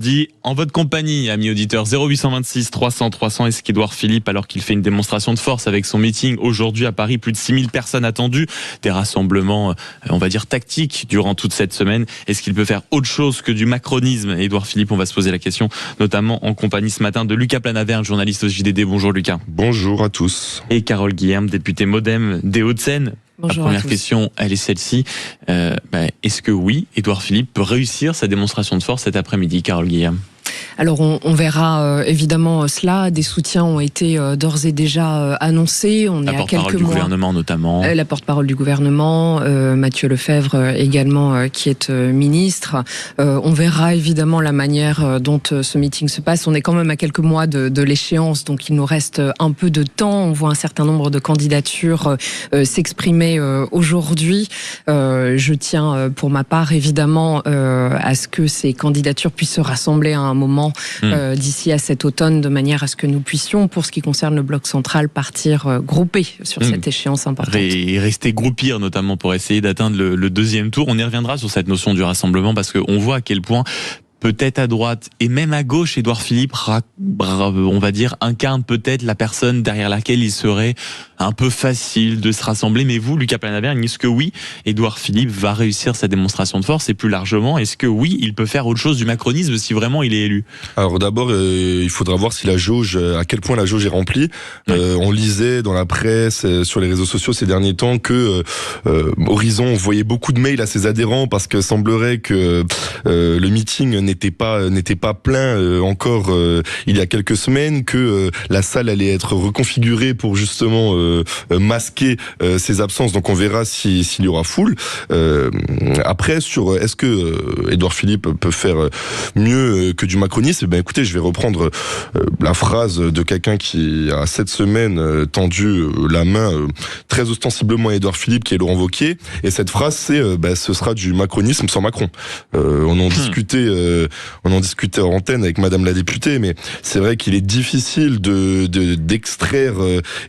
Dit en votre compagnie, amis auditeurs, 0826 300 300. Est-ce qu'Édouard Philippe, alors qu'il fait une démonstration de force avec son meeting aujourd'hui à Paris, plus de 6000 personnes attendues, des rassemblements, on va dire tactiques durant toute cette semaine, est-ce qu'il peut faire autre chose que du macronisme? Édouard Philippe, on va se poser la question, notamment en compagnie ce matin de Lucas Planaverne, journaliste au JDD. Bonjour Lucas. Bonjour à tous. Et Carole Guilherme, députée MoDem des Hauts-de-Seine. Bonjour. La première question, elle est celle-ci. Est-ce que oui, Édouard Philippe peut réussir sa démonstration de force cet après-midi, Carole Guilherme? Alors on verra évidemment cela. Des soutiens ont été d'ores et déjà annoncés. On est à quelques mois. La porte-parole du gouvernement notamment. La porte-parole du gouvernement, Mathieu Lefebvre également, qui est ministre. On verra évidemment la manière dont ce meeting se passe. On est quand même à quelques mois de l'échéance, donc il nous reste un peu de temps. On voit un certain nombre de candidatures s'exprimer aujourd'hui. Je tiens pour ma part évidemment à ce que ces candidatures puissent se rassembler à un moment d'ici à cet automne, de manière à ce que nous puissions, pour ce qui concerne le bloc central, partir groupés sur cette échéance importante. Et rester groupir notamment pour essayer d'atteindre le deuxième tour. On y reviendra sur cette notion du rassemblement parce qu'on voit à quel point peut-être à droite et même à gauche, Édouard Philippe, on va dire, incarne peut-être la personne derrière laquelle il serait un peu facile de se rassembler. Mais vous, Lucas Planaverne, est-ce que oui, Édouard Philippe va réussir sa démonstration de force? Et plus largement, est-ce que oui, il peut faire autre chose du macronisme si vraiment il est élu? Alors d'abord, il faudra voir si à quel point la jauge est remplie. On lisait dans la presse, sur les réseaux sociaux ces derniers temps que Horizon voyait beaucoup de mails à ses adhérents parce que semblerait que le meeting n'était pas plein encore il y a quelques semaines, que la salle allait être reconfigurée pour justement masquer ses absences. Donc on verra s'il y aura foule. Après, sur est-ce que Édouard Philippe peut faire mieux que du macronisme, écoutez, je vais reprendre la phrase de quelqu'un qui a cette semaine tendu la main très ostensiblement à Édouard Philippe, qui est Laurent Wauquiez, et cette phrase c'est ce sera du macronisme sans Macron. On en discutait en antenne avec Madame la députée, mais c'est vrai qu'il est difficile d'extraire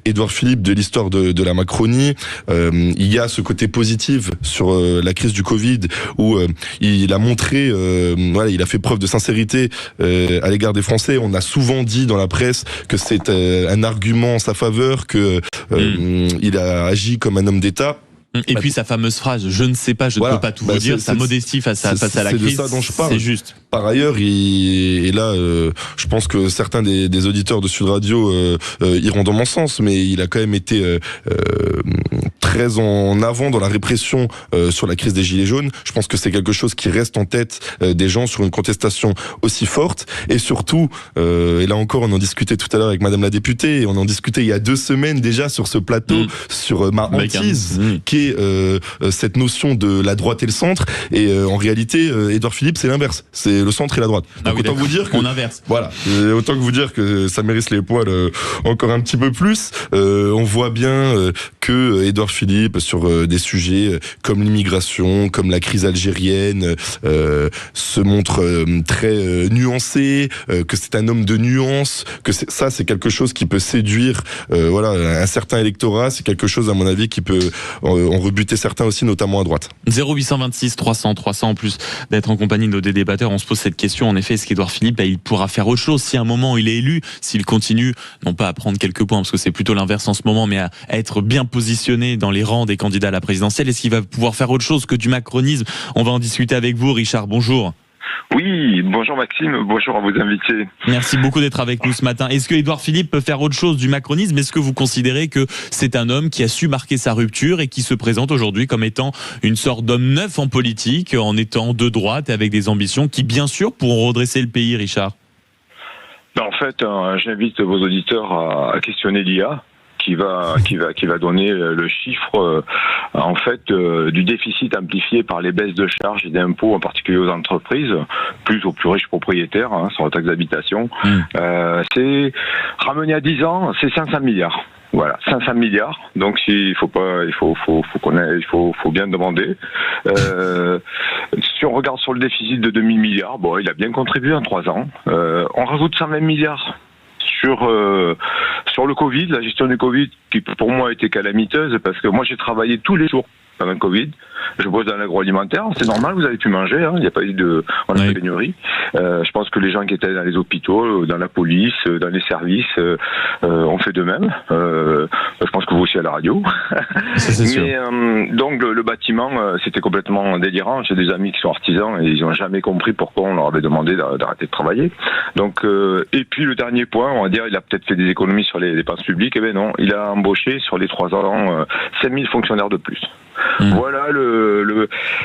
Édouard Philippe de l'histoire de la Macronie. Il y a ce côté positif sur la crise du Covid où il a montré, il a fait preuve de sincérité à l'égard des Français. On a souvent dit dans la presse que c'est un argument en sa faveur, que il a agi comme un homme d'État. Et puis sa fameuse phrase, je ne sais pas, je ne peux pas tout vous dire, sa modestie face à la crise, c'est de ça dont je parle. C'est juste. Par ailleurs, et là, je pense que certains des auditeurs de Sud Radio iront dans mon sens, mais il a quand même été très en avant dans la répression sur la crise des Gilets jaunes. Je pense que c'est quelque chose qui reste en tête des gens sur une contestation aussi forte. Et surtout, et là encore, on en discutait tout à l'heure avec Madame la députée, et on en discutait il y a 2 semaines déjà sur ce plateau, sur ma hantise, qui est cette notion de la droite et le centre. Et en réalité, Édouard Philippe, c'est l'inverse. C'est le centre et la droite. Donc autant vous dire qu'on inverse. Voilà. Autant que vous dire que ça mérite les poils encore un petit peu plus. On voit bien que Édouard Philippe, sur des sujets comme l'immigration, comme la crise algérienne, se montre très nuancé, que c'est un homme de nuance, que ça c'est quelque chose qui peut séduire un certain électorat. C'est quelque chose, à mon avis, qui peut en rebuter certains aussi, notamment à droite. 0826 300 300, en plus d'être en compagnie de nos débatteurs, on se pose cette question, en effet, est-ce qu'Édouard Philippe, il pourra faire autre chose si à un moment il est élu, s'il continue, non pas à prendre quelques points, parce que c'est plutôt l'inverse en ce moment, mais à être bien positionné dans les rangs des candidats à la présidentielle? Est-ce qu'il va pouvoir faire autre chose que du macronisme? On va en discuter avec vous, Richard, bonjour. Oui, bonjour Maxime, bonjour à vos invités. Merci beaucoup d'être avec nous ce matin. Est-ce que Édouard Philippe peut faire autre chose du macronisme? Est-ce que vous considérez que c'est un homme qui a su marquer sa rupture et qui se présente aujourd'hui comme étant une sorte d'homme neuf en politique, en étant de droite et avec des ambitions qui, bien sûr, pourront redresser le pays, Richard? En fait, j'invite vos auditeurs à questionner l'IA. Qui va donner le chiffre en fait du déficit amplifié par les baisses de charges et d'impôts, en particulier aux entreprises, plus aux plus riches propriétaires, sur la taxe d'habitation. C'est ramené à 10 ans, c'est 500 milliards. Voilà, 500 milliards. Donc il faut bien demander. Si on regarde sur le déficit de 2000 milliards, il a bien contribué en 3 ans. On rajoute 120 milliards sur le Covid, la gestion du Covid, qui pour moi a été calamiteuse, parce que moi j'ai travaillé tous les jours pendant le Covid. Je bosse dans l'agroalimentaire, c'est normal, vous avez pu manger, hein, il n'y a pas eu de pénurie. Je pense que les gens qui étaient dans les hôpitaux, dans la police, dans les services, ont fait de même. Je pense que vous aussi à la radio. C'est sûr. Mais donc le bâtiment, c'était complètement délirant. J'ai des amis qui sont artisans et ils n'ont jamais compris pourquoi on leur avait demandé d'arrêter de travailler. Donc et puis le dernier point, on va dire, il a peut-être fait des économies sur les dépenses publiques. Eh bien non, il a embauché sur les 3 ans 5000 fonctionnaires de plus. Voilà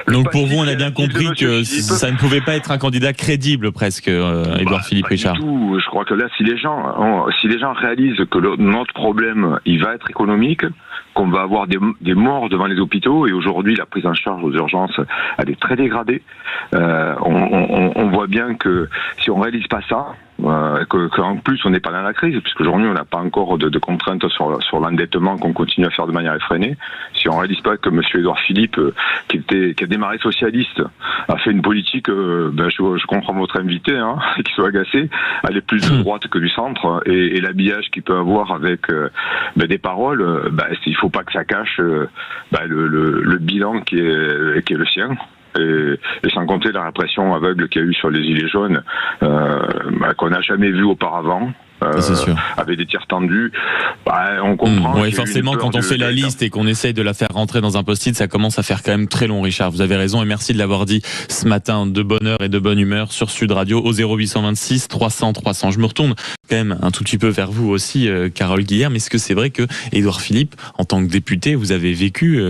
Donc pour vous, on a bien compris que ça ne pouvait pas être un candidat crédible presque, Édouard Philippe Richard. Du tout. Je crois que là, si les gens réalisent que notre problème, il va être économique, qu'on va avoir des morts devant les hôpitaux, et aujourd'hui la prise en charge aux urgences, elle est très dégradée. On voit bien que si on réalise pas ça, qu'en plus on n'est pas dans la crise, puisque aujourd'hui on n'a pas encore de contraintes sur l'endettement qu'on continue à faire de manière effrénée. Si on réalise pas que M. Édouard Philippe, qui a démarré socialiste, a fait une politique, je comprends votre invité, hein, qui soit agacé, elle est plus de droite que du centre, et l'habillage qu'il peut avoir avec des paroles, il faut pas que ça cache le bilan qui est le sien. Et sans compter la répression aveugle qu'il y a eu sur les gilets jaunes, qu'on n'a jamais vu auparavant. Avec des tirs tendus, on comprend. Oui, forcément, quand on fait la liste et qu'on essaye de la faire rentrer dans un post-it, ça commence à faire quand même très long, Richard. Vous avez raison, et merci de l'avoir dit ce matin de bonne heure et de bonne humeur sur Sud Radio au 0826 300 300. Je me retourne quand même un tout petit peu vers vous aussi, Carole Guilherme. Est-ce que c'est vrai que Édouard Philippe, en tant que député, vous avez vécu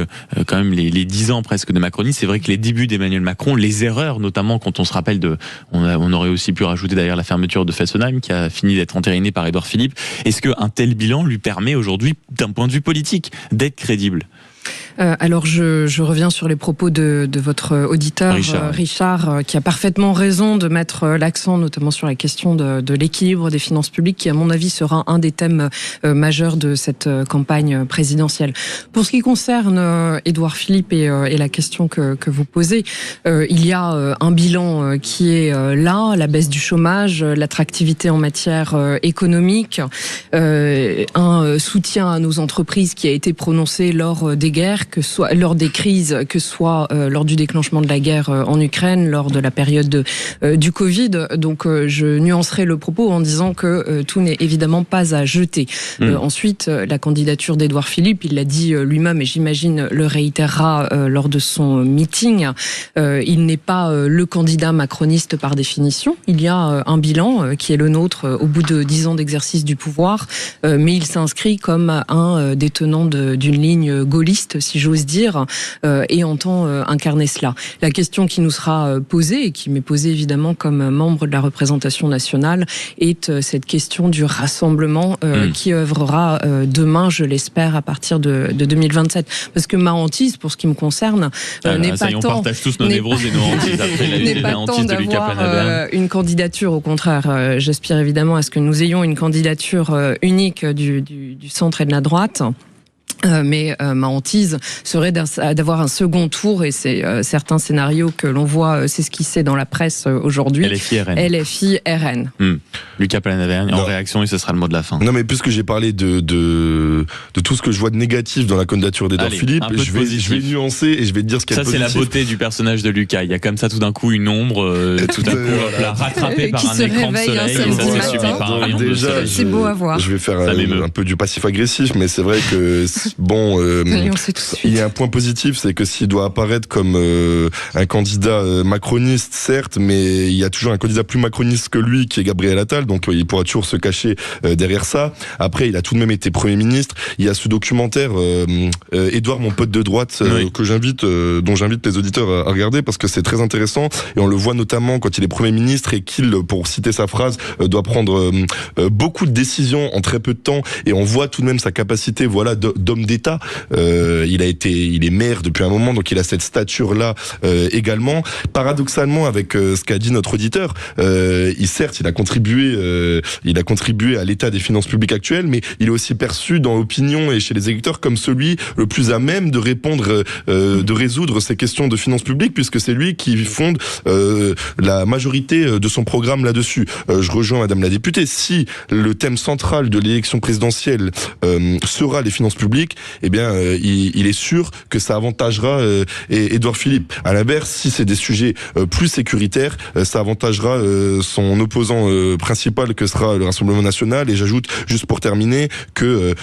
quand même les 10 ans presque de Macronie? C'est vrai que les débuts d'Emmanuel Macron, les erreurs, notamment quand on se rappelle on aurait aussi pu rajouter d'ailleurs la fermeture de Fessenheim qui a fini d'être entérinée par Édouard Philippe. Est-ce qu'un tel bilan lui permet aujourd'hui, d'un point de vue politique, d'être crédible ? Alors je reviens sur les propos de votre auditeur Richard, qui a parfaitement raison de mettre l'accent notamment sur la question de l'équilibre des finances publiques, qui à mon avis sera un des thèmes majeurs de cette campagne présidentielle. Pour ce qui concerne Édouard Philippe et la question que vous posez, il y a un bilan qui est là, la baisse du chômage, l'attractivité en matière économique, un soutien à nos entreprises qui a été prononcé lors des guerres, que soit lors des crises, que soit lors du déclenchement de la guerre en Ukraine, lors de la période du Covid. Donc je nuancerai le propos en disant que tout n'est évidemment pas à jeter. Ensuite, la candidature d'Édouard Philippe, il l'a dit lui-même, et j'imagine le réitérera lors de son meeting, il n'est pas le candidat macroniste par définition. Il y a un bilan qui est le nôtre au bout de 10 ans d'exercice du pouvoir, mais il s'inscrit comme un des tenants d'une ligne gaulliste, si j'ose dire, et entend incarner cela. La question qui nous sera posée, et qui m'est posée évidemment comme membre de la représentation nationale, est cette question du rassemblement qui œuvrera demain, je l'espère, à partir de 2027. Parce que ma hantise, pour ce qui me concerne, n'est pas tant... On partage tous nos névroses et nos hantises après n'est pas tant d'avoir une candidature, au contraire. J'aspire évidemment à ce que nous ayons une candidature unique du centre et de la droite. Mais ma hantise serait d'avoir un second tour, et c'est certains scénarios que l'on voit s'esquisser dans la presse aujourd'hui. LFI RN. Lucas Planavergne, en réaction, et ce sera le mot de la fin. Non, mais puisque j'ai parlé de tout ce que je vois de négatif dans la candidature d'Édouard Philippe, je vais nuancer et je vais te dire ce qu'il y a de positif. Ça, c'est la beauté du personnage de Lucas. Il y a comme ça tout d'un coup une ombre, tout d'un coup rattrapée par un écran de soleil, et ça s'est suivi par un rayon de soleil. C'est beau à voir. Je vais faire un peu du passif-agressif, mais c'est vrai que il y a un point positif, c'est que s'il doit apparaître comme un candidat macroniste, certes, mais il y a toujours un candidat plus macroniste que lui, qui est Gabriel Attal, donc il pourra toujours se cacher derrière ça. Après, il a tout de même été Premier ministre. Il y a ce documentaire Édouard, mon pote de droite, dont j'invite les auditeurs à regarder, parce que c'est très intéressant, et on le voit notamment quand il est Premier ministre et qu'il, pour citer sa phrase, doit prendre beaucoup de décisions en très peu de temps, et on voit tout de même sa capacité, d'homme d'État. Il est maire depuis un moment, donc il a cette stature-là également. Paradoxalement, avec ce qu'a dit notre auditeur, certes, il a contribué à l'état des finances publiques actuelles, mais il est aussi perçu dans l'opinion et chez les électeurs comme celui le plus à même de répondre, de résoudre ces questions de finances publiques, puisque c'est lui qui fonde la majorité de son programme là-dessus. Je rejoins Madame la députée. Si le thème central de l'élection présidentielle sera les finances publiques, logique, eh bien, il est sûr que ça avantagera Édouard Philippe. À l'inverse, si c'est des sujets plus sécuritaires, ça avantagera son opposant principal que sera le Rassemblement national. Et j'ajoute, juste pour terminer, que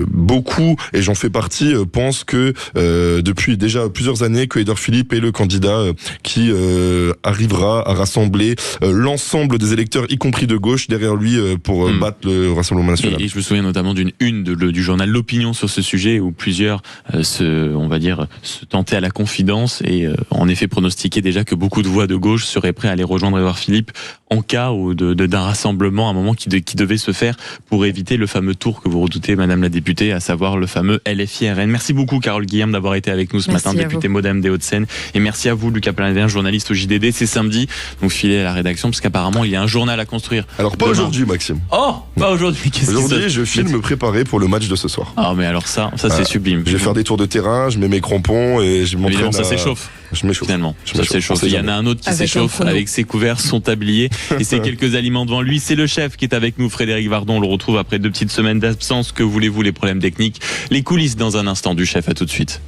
beaucoup, et j'en fais partie, pensent que depuis déjà plusieurs années, que Édouard Philippe est le candidat qui arrivera à rassembler l'ensemble des électeurs, y compris de gauche, derrière lui pour battre le Rassemblement national. Et je me souviens notamment d'une du journal L'Opinion sur ce sujet où plusieurs se tentaient à la confidence et en effet pronostiquaient déjà que beaucoup de voix de gauche seraient prêts à aller rejoindre Édouard Philippe en cas d'un rassemblement à un moment qui devait se faire pour éviter le fameux tour que vous redoutez, Madame la députée, à savoir le fameux LFI-RN. Merci beaucoup Carole Guillaume d'avoir été avec nous ce matin, députée Modem des Hauts-de-Seine, et merci à vous Lucas Paladin, journaliste au JDD. C'est samedi, donc filez à la rédaction parce qu'apparemment il y a un journal à construire. Alors pas aujourd'hui Maxime. Oh, pas aujourd'hui. Aujourd'hui je file me préparer pour le match de ce soir. Ah mais alors ça c'est sublime. Je vais faire des tours de terrain, je mets mes crampons et je m'entraîne. Évidemment ça s'échauffe. Je m'échauffe. Finalement, ça s'échauffe. Il y en a un autre qui s'échauffe avec ses couverts, son tablier et ses quelques aliments devant lui. C'est le chef qui est avec nous, Frédéric Vardon. On le retrouve après 2 petites semaines d'absence. Que voulez-vous, les problèmes techniques, les coulisses dans un instant du chef. À tout de suite.